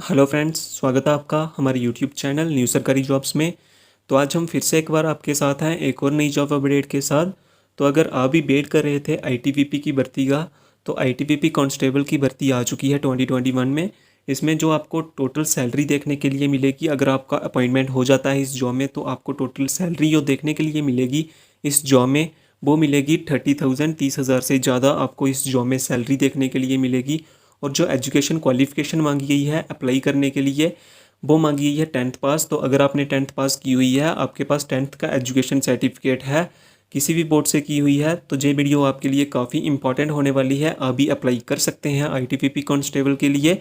Hello friends, स्वागत है आपका हमारे यूट्यूब चैनल न्यू सरकारी जॉब्स में। तो आज हम फिर से एक बार आपके साथ हैं एक और नई जॉब अपडेट के साथ। तो अगर आप भी वेट कर रहे थे आईटीबीपी की भर्ती का, तो आईटीबीपी कांस्टेबल की भर्ती आ चुकी है 2021 में। इसमें जो आपको टोटल सैलरी देखने के लिए मिलेगी, अगर आपका अपॉइंटमेंट हो जाता है इस जॉब में, तो आपको टोटल सैलरी जो देखने के लिए मिलेगी इस जॉब में वो मिलेगी 30,000, 30,000 से ज़्यादा आपको इस जॉब में सैलरी देखने के लिए मिलेगी। और जो एजुकेशन क्वालिफ़िकेशन मांगी गई है अप्लाई करने के लिए, वो मांगी गई है 10th पास। तो अगर आपने 10th पास की हुई है, आपके पास 10th का एजुकेशन सर्टिफिकेट है, किसी भी बोर्ड से की हुई है, तो ये वीडियो आपके लिए काफ़ी इंपॉर्टेंट होने वाली है। आप भी अप्लाई कर सकते हैं आईटीबीपी कांस्टेबल के लिए।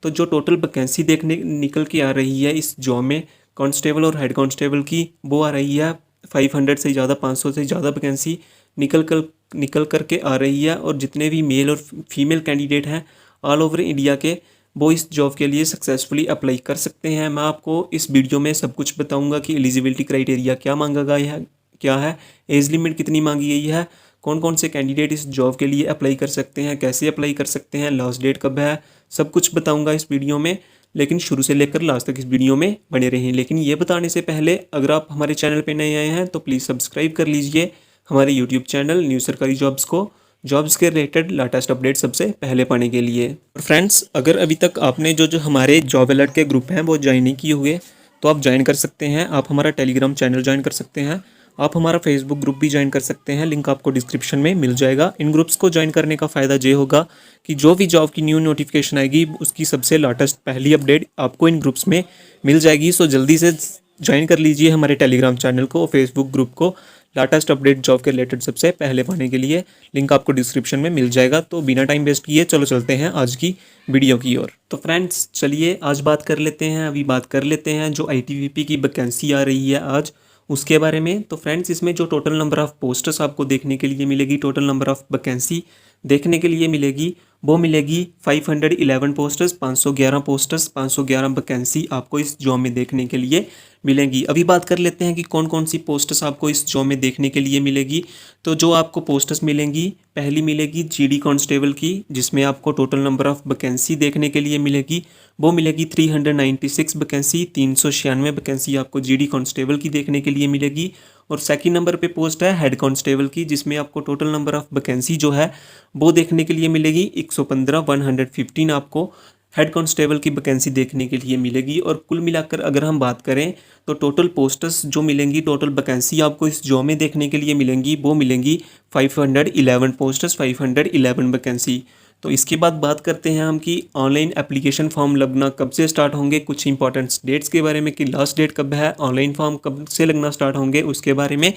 तो जो टोटल वैकेंसी देखने निकल के आ रही है इस जॉब में कांस्टेबल और हेड कांस्टेबल की, वो आ रही है 500 से ज़्यादा, 500 से ज़्यादा वैकेंसी निकल कर के आ रही है। और जितने भी मेल और फीमेल कैंडिडेट हैं ऑल ओवर इंडिया के, वो इस जॉब के लिए सक्सेसफुली अप्लाई कर सकते हैं। मैं आपको इस वीडियो में सब कुछ बताऊंगा कि एलिजिबिलिटी क्राइटेरिया क्या मांगा गया है, क्या है, एज लिमिट कितनी मांगी गई है, कौन कौन से कैंडिडेट इस जॉब के लिए अप्लाई कर सकते हैं, कैसे अप्लाई कर सकते हैं, लास्ट डेट कब है, सब कुछ बताऊंगा इस वीडियो में। लेकिन शुरू से लेकर लास्ट तक इस वीडियो में बने रहें। लेकिन ये बताने से पहले, अगर आप हमारे चैनल पर नए आए हैं तो प्लीज़ सब्सक्राइब कर लीजिए हमारे यूट्यूब चैनल न्यू सरकारी जॉब्स को, जॉब्स के रिलेटेड लेटेस्ट अपडेट सबसे पहले पाने के लिए। और फ्रेंड्स, अगर अभी तक आपने जो जो हमारे जॉब अलर्ट के ग्रुप हैं वो ज्वाइन नहीं किए हुए, तो आप ज्वाइन कर सकते हैं। आप हमारा टेलीग्राम चैनल ज्वाइन कर सकते हैं, आप हमारा फेसबुक ग्रुप भी ज्वाइन कर सकते हैं, लिंक आपको डिस्क्रिप्शन में मिल जाएगा। इन ग्रुप्स को ज्वाइन करने का फ़ायदा ये होगा कि जो भी जॉब की न्यू नोटिफिकेशन आएगी उसकी सबसे लेटेस्ट पहली अपडेट आपको इन ग्रुप्स में मिल जाएगी। सो जल्दी से ज्वाइन कर लीजिए हमारे टेलीग्राम चैनल को और फेसबुक ग्रुप को, लेटेस्ट अपडेट जॉब के रिलेटेड सबसे पहले पाने के लिए। लिंक आपको डिस्क्रिप्शन में मिल जाएगा। तो बिना टाइम वेस्ट किए चलो चलते हैं आज की वीडियो की ओर। तो फ्रेंड्स चलिए आज बात कर लेते हैं, अभी बात कर लेते हैं जो आईटीबीपी की वैकेंसी आ रही है आज उसके बारे में। तो फ्रेंड्स, इसमें जो टोटल नंबर ऑफ़ पोस्ट्स आपको देखने के लिए मिलेगी, टोटल नंबर ऑफ़ वैकेंसी देखने के लिए मिलेगी, वो मिलेगी 511 पोस्टर्स, 511 पोस्टर्स, 511 वैकेंसी आपको इस जॉब में देखने के लिए मिलेंगी। अभी बात कर लेते हैं कि कौन कौन सी पोस्टर्स आपको इस जॉब में देखने के लिए मिलेगी। तो जो आपको पोस्टर्स मिलेंगी, पहली मिलेगी जीडी कांस्टेबल की, जिसमें आपको टोटल नंबर ऑफ़ वैकेंसी देखने के लिए मिलेगी, वो मिलेगी 396 वैकेंसी, 396 वैकेंसी आपको जीडी कांस्टेबल की देखने के लिए मिलेगी। और सेकंड नंबर पे पोस्ट है हेड कांस्टेबल की, जिसमें आपको टोटल नंबर ऑफ़ वैकेंसी जो है वो देखने के लिए मिलेगी 115, 115 आपको हेड कांस्टेबल की वैकेंसी देखने के लिए मिलेगी। और कुल मिलाकर अगर हम बात करें तो टोटल पोस्टर्स जो मिलेंगी, टोटल वैकेंसी आपको इस जॉब में देखने के लिए मिलेंगी, वो मिलेंगी 511 पोस्टर्स, 511 वैकेंसी। तो इसके बाद बात करते हैं हम कि ऑनलाइन एप्लीकेशन फॉर्म लगना कब से स्टार्ट होंगे, कुछ इंपॉर्टेंट डेट्स के बारे में कि लास्ट डेट कब है, ऑनलाइन फॉर्म कब से लगना स्टार्ट होंगे उसके बारे में।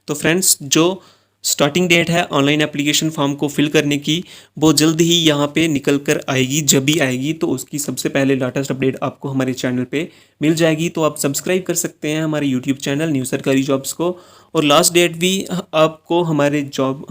तो फ्रेंड्स, जो स्टार्टिंग डेट है ऑनलाइन एप्लीकेशन फॉर्म को फिल करने की, वो जल्द ही यहाँ पे निकल कर आएगी। जब भी आएगी तो उसकी सबसे पहले लेटेस्ट अपडेट आपको हमारे चैनल पे मिल जाएगी। तो आप सब्सक्राइब कर सकते हैं हमारे यूट्यूब चैनल न्यू सरकारी जॉब्स को। और लास्ट डेट भी आपको हमारे जॉब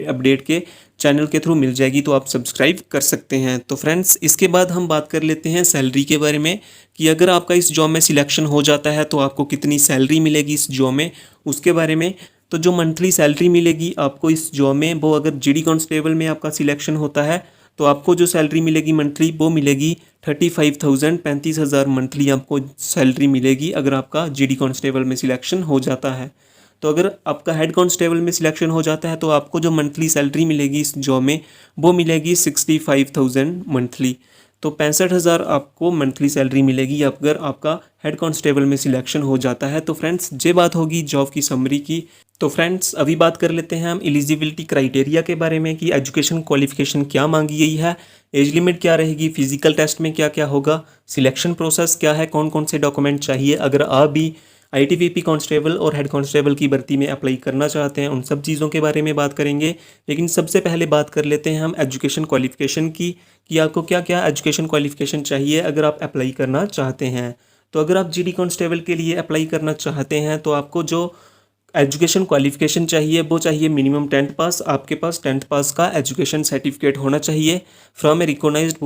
अपडेट के चैनल के थ्रू मिल जाएगी, तो आप सब्सक्राइब कर सकते हैं। तो फ्रेंड्स, इसके बाद हम बात कर लेते हैं सैलरी के बारे में कि अगर आपका इस जॉब में सिलेक्शन हो जाता है तो आपको कितनी सैलरी मिलेगी इस जॉब में, उसके बारे में। तो जो मंथली सैलरी मिलेगी आपको इस जॉब में, वो अगर जीडी कांस्टेबल में आपका सिलेक्शन होता है तो आपको जो सैलरी मिलेगी मंथली, वो मिलेगी 35,000, 35,000 मंथली आपको सैलरी मिलेगी अगर आपका जीडी कांस्टेबल में सिलेक्शन हो जाता है। तो अगर आपका हेड कांस्टेबल में सिलेक्शन हो जाता है तो आपको जो मंथली सैलरी मिलेगी इस जॉब में, वो मिलेगी 65,000 मंथली। तो 65,000 आपको मंथली सैलरी मिलेगी अगर आपका हेड कांस्टेबल में सिलेक्शन हो जाता है। तो फ्रेंड्स, ये बात होगी जॉब की समरी की। तो फ्रेंड्स, अभी बात कर लेते हैं हम एलिजिबिलिटी क्राइटेरिया के बारे में कि एजुकेशन क्वालिफिकेशन क्या मांगी गई है, एज लिमिट क्या रहेगी, फिजिकल टेस्ट में क्या क्या होगा, सिलेक्शन प्रोसेस क्या है, कौन कौन से डॉक्यूमेंट चाहिए अगर आप भी आईटीबीपी कांस्टेबल और हेड कांस्टेबल की भर्ती में अप्लाई करना चाहते हैं। उन सब चीज़ों के बारे में बात करेंगे। लेकिन सबसे पहले बात कर लेते हैं हम एजुकेशन क्वालिफिकेशन की कि आपको क्या क्या एजुकेशन क्वालिफिकेशन चाहिए अगर आप अप्लाई करना चाहते हैं। तो अगर आप जीडी कांस्टेबल के लिए अप्लाई करना चाहते हैं तो आपको जो एजुकेशन क्वालिफिकेशन चाहिए वो चाहिए मिनिमम 10th पास। आपके पास 10th पास का एजुकेशन सर्टिफिकेट होना चाहिए from a recognised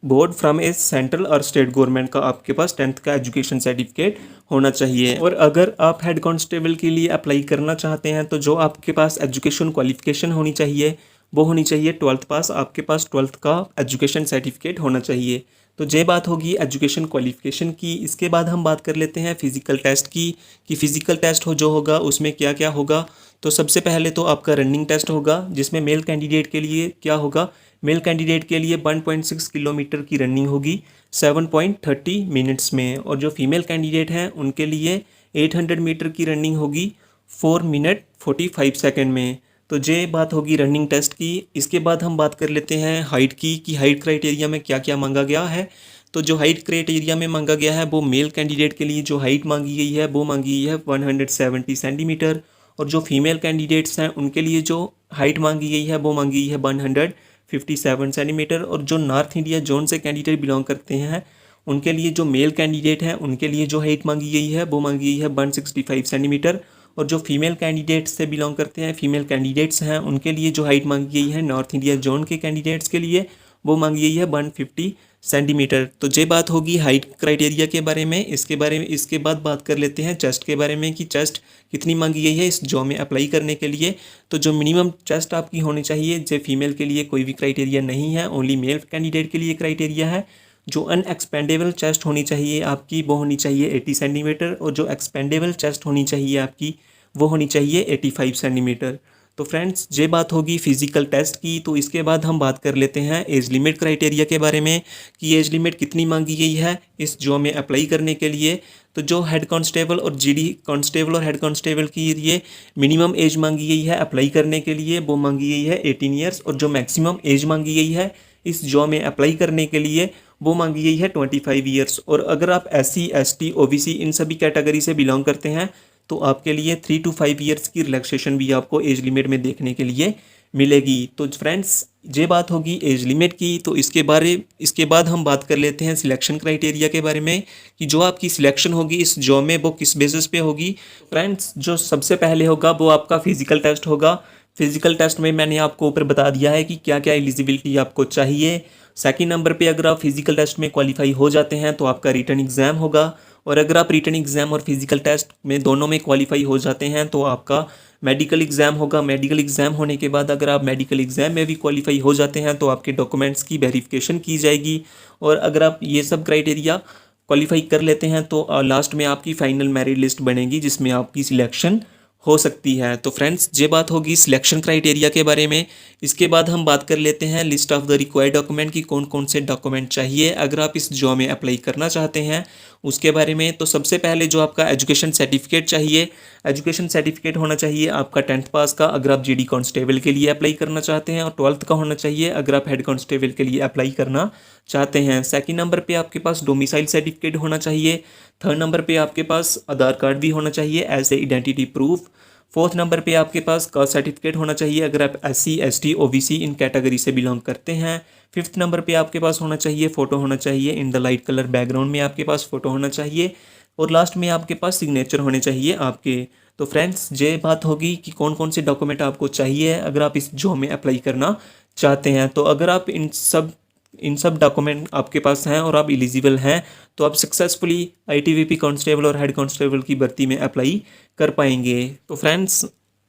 board, from a central और स्टेट गवर्नमेंट का आपके पास 10th का एजुकेशन सर्टिफिकेट होना चाहिए। और अगर आप हेड कांस्टेबल के लिए अप्लाई करना चाहते हैं तो जो आपके पास एजुकेशन क्वालिफिकेशन होनी चाहिए वो होनी चाहिए 12th पास। आपके पास 12th का एजुकेशन सर्टिफिकेट होना चाहिए। तो ये बात होगी एजुकेशन क्वालिफिकेशन की। इसके बाद हम बात कर लेते हैं फ़िज़िकल टेस्ट की कि फ़िज़िकल टेस्ट जो होगा उसमें क्या क्या होगा। तो सबसे पहले तो आपका रनिंग टेस्ट होगा, जिसमें मेल कैंडिडेट के लिए क्या होगा, मेल कैंडिडेट के लिए 1.6 किलोमीटर की रनिंग होगी 7.30 मिनट्स में, और जो फीमेल कैंडिडेट हैं उनके लिए 800 मीटर की रनिंग होगी 4 मिनट 45 सेकेंड में। तो ये बात होगी रनिंग टेस्ट की। इसके बाद हम बात कर लेते हैं हाइट की कि हाइट क्राइटेरिया में क्या क्या मांगा गया है। तो जो हाइट क्राइटेरिया में मांगा गया है वो मेल कैंडिडेट के लिए जो हाइट मांगी गई है वो मांगी गई है 170 सेंटीमीटर, और जो फीमेल कैंडिडेट्स हैं उनके लिए जो हाइट मांगी गई है वो मांगी गई है 157 सेंटीमीटर, और जो नॉर्थ इंडिया जोन से कैंडिडेट बिलोंग करते हैं उनके लिए जो मेल कैंडिडेट हैं उनके लिए जो हाइट मांगी गई है वो मांगी गई है 165 सेंटीमीटर, और जो फीमेल कैंडिडेट्स से बिलोंग करते हैं फीमेल कैंडिडेट्स हैं उनके लिए जो हाइट मांगी गई है नॉर्थ इंडिया जोन के कैंडिडेट्स के लिए वो मांगी गई है 150 सेंटीमीटर। तो ये बात होगी हाइट क्राइटेरिया के बारे में। इसके बाद बात कर लेते हैं चेस्ट के बारे में कि चेस्ट कितनी मांगी गई है इस जॉब में अप्लाई करने के लिए। तो जो मिनिमम चेस्ट आपकी होनी चाहिए, जो फीमेल के लिए कोई भी क्राइटेरिया नहीं है, ओनली मेल कैंडिडेट के लिए क्राइटेरिया है। जो अनएक्सपेंडेबल चेस्ट होनी चाहिए आपकी वो होनी चाहिए 80 सेंटीमीटर, और जो एक्सपेंडेबल चेस्ट होनी चाहिए आपकी वो होनी चाहिए 85 सेंटीमीटर। तो फ्रेंड्स ये बात होगी फिजिकल टेस्ट की। तो इसके बाद हम बात कर लेते हैं एज लिमिट क्राइटेरिया के बारे में कि एज लिमिट कितनी मांगी गई है इस जॉब में अप्लाई करने के लिए। तो जो हेड कांस्टेबल और जीडी कांस्टेबल और हेड कांस्टेबल की ये मिनिमम एज मांगी गई है अप्लाई करने के लिए वो मांगी गई है 18 ईयर्स, और जो मैक्सिमम एज मांगी गई है इस जॉब में अप्लाई करने के लिए वो मांगी गई है 25 ईयर्स। और अगर आप SC ST OBC इन सभी कैटेगरी से बिलोंग करते हैं तो आपके लिए 3 to 5 ईयर्स की रिलैक्सेशन भी आपको एज लिमिट में देखने के लिए मिलेगी। तो फ्रेंड्स ये बात होगी एज लिमिट की। तो इसके बाद हम बात कर लेते हैं सिलेक्शन क्राइटेरिया के बारे में कि जो आपकी सिलेक्शन होगी इस जॉब में वो किस बेसिस पे होगी। फ्रेंड्स जो सबसे पहले होगा वो आपका फिजिकल टेस्ट होगा। फिजिकल टेस्ट में मैंने आपको ऊपर बता दिया है कि क्या क्या एलिजिबिलिटी आपको चाहिए। सेकंड नंबर पे अगर आप फिजिकल टेस्ट में क्वालिफाई हो जाते हैं तो आपका रिटन एग्ज़ाम होगा, और अगर आप रिटन एग्ज़ाम और फिजिकल टेस्ट में दोनों में क्वालिफाई हो जाते हैं तो आपका मेडिकल एग्ज़ाम होगा। मेडिकल एग्ज़ाम होने के बाद अगर आप मेडिकल एग्ज़ाम में भी क्वालिफाई हो जाते हैं तो आपके डॉक्यूमेंट्स की वेरिफिकेशन की जाएगी, और अगर आप ये सब क्राइटेरिया क्वालिफाई कर लेते हैं तो लास्ट में आपकी फाइनल मेरिट लिस्ट बनेगी जिसमें आपकी सिलेक्शन हो सकती है। तो फ्रेंड्स ये बात होगी सिलेक्शन क्राइटेरिया के बारे में। इसके बाद हम बात कर लेते हैं list of the required document की कौन कौन से डॉक्यूमेंट चाहिए अगर आप इस जॉब में अप्लाई करना चाहते हैं उसके बारे में। तो सबसे पहले जो आपका एजुकेशन सर्टिफिकेट चाहिए, एजुकेशन सर्टिफिकेट होना चाहिए आपका 10th पास का अगर आप GD कांस्टेबल के लिए अप्लाई करना चाहते हैं, और 12th का होना चाहिए अगर आप हेड कांस्टेबल के लिए अप्लाई करना चाहते हैं। सेकंड नंबर पे आपके पास डोमिसाइल सर्टिफिकेट होना चाहिए। थर्ड नंबर पे आपके पास आधार कार्ड भी होना चाहिए as a identity proof. Fourth number पे आपके पास कास्ट सर्टिफिकेट होना चाहिए अगर आप SC ST OBC इन कैटेगरी से बिलोंग करते हैं। फिफ्थ नंबर पे आपके पास होना चाहिए फ़ोटो होना चाहिए in the light colour background में आपके पास फ़ोटो होना चाहिए, और लास्ट में आपके पास सिग्नेचर होने चाहिए आपके। तो फ्रेंड्स ये बात होगी कि कौन कौन से डॉक्यूमेंट आपको चाहिए अगर आप इस जॉब में अप्लाई करना चाहते हैं। तो अगर आप इन सब डॉक्यूमेंट आपके पास हैं और आप एलिजिबल हैं तो आप सक्सेसफुली ITBP कांस्टेबल और हेड कांस्टेबल की भर्ती में अप्लाई कर पाएंगे। तो फ्रेंड्स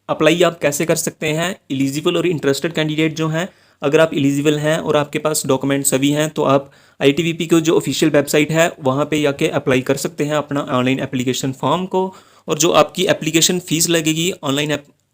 अप्लाई आप कैसे कर सकते हैं, एलिजिबल और इंटरेस्टेड कैंडिडेट जो हैं अगर आप एलिजिबल हैं और आपके पास डॉक्यूमेंट सभी हैं तो आप ITBP की जो ऑफिशियल वेबसाइट है वहाँ पे जाके अप्लाई कर सकते हैं अपना ऑनलाइन एप्लीकेशन फॉर्म को। और जो आपकी एप्लीकेशन फ़ीस लगेगी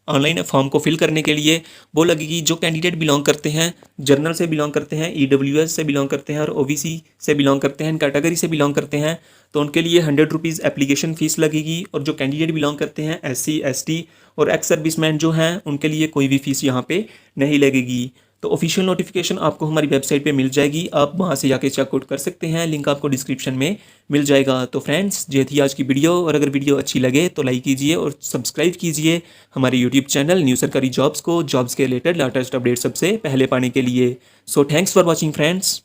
ऑनलाइन फॉर्म को फिल करने के लिए वो लगेगी, जो कैंडिडेट बिलोंग करते हैं जर्नल से बिलोंग करते हैं, EWS से बिलोंग करते हैं और OBC से बिलोंग करते हैं, कैटेगरी से बिलोंग करते हैं तो उनके लिए 100 रुपीज़ एप्लीकेशन फ़ीस लगेगी। और जो कैंडिडेट बिलोंग करते हैं SC ST और एक्स सर्विसमैन जो हैं उनके लिए कोई भी फ़ीस यहाँ पे नहीं लगेगी। तो ऑफिशियल नोटिफिकेशन आपको हमारी वेबसाइट पे मिल जाएगी, आप वहाँ से जाके चेकआउट कर सकते हैं, लिंक आपको डिस्क्रिप्शन में मिल जाएगा। तो फ्रेंड्स ये थी आज की वीडियो, और अगर वीडियो अच्छी लगे तो लाइक कीजिए और सब्सक्राइब कीजिए हमारे यूट्यूब चैनल न्यू सरकारी जॉब्स को, जॉब्स के रिलेटेड लेटेस्ट अपडेट सबसे पहले पाने के लिए। So thanks for watching friends.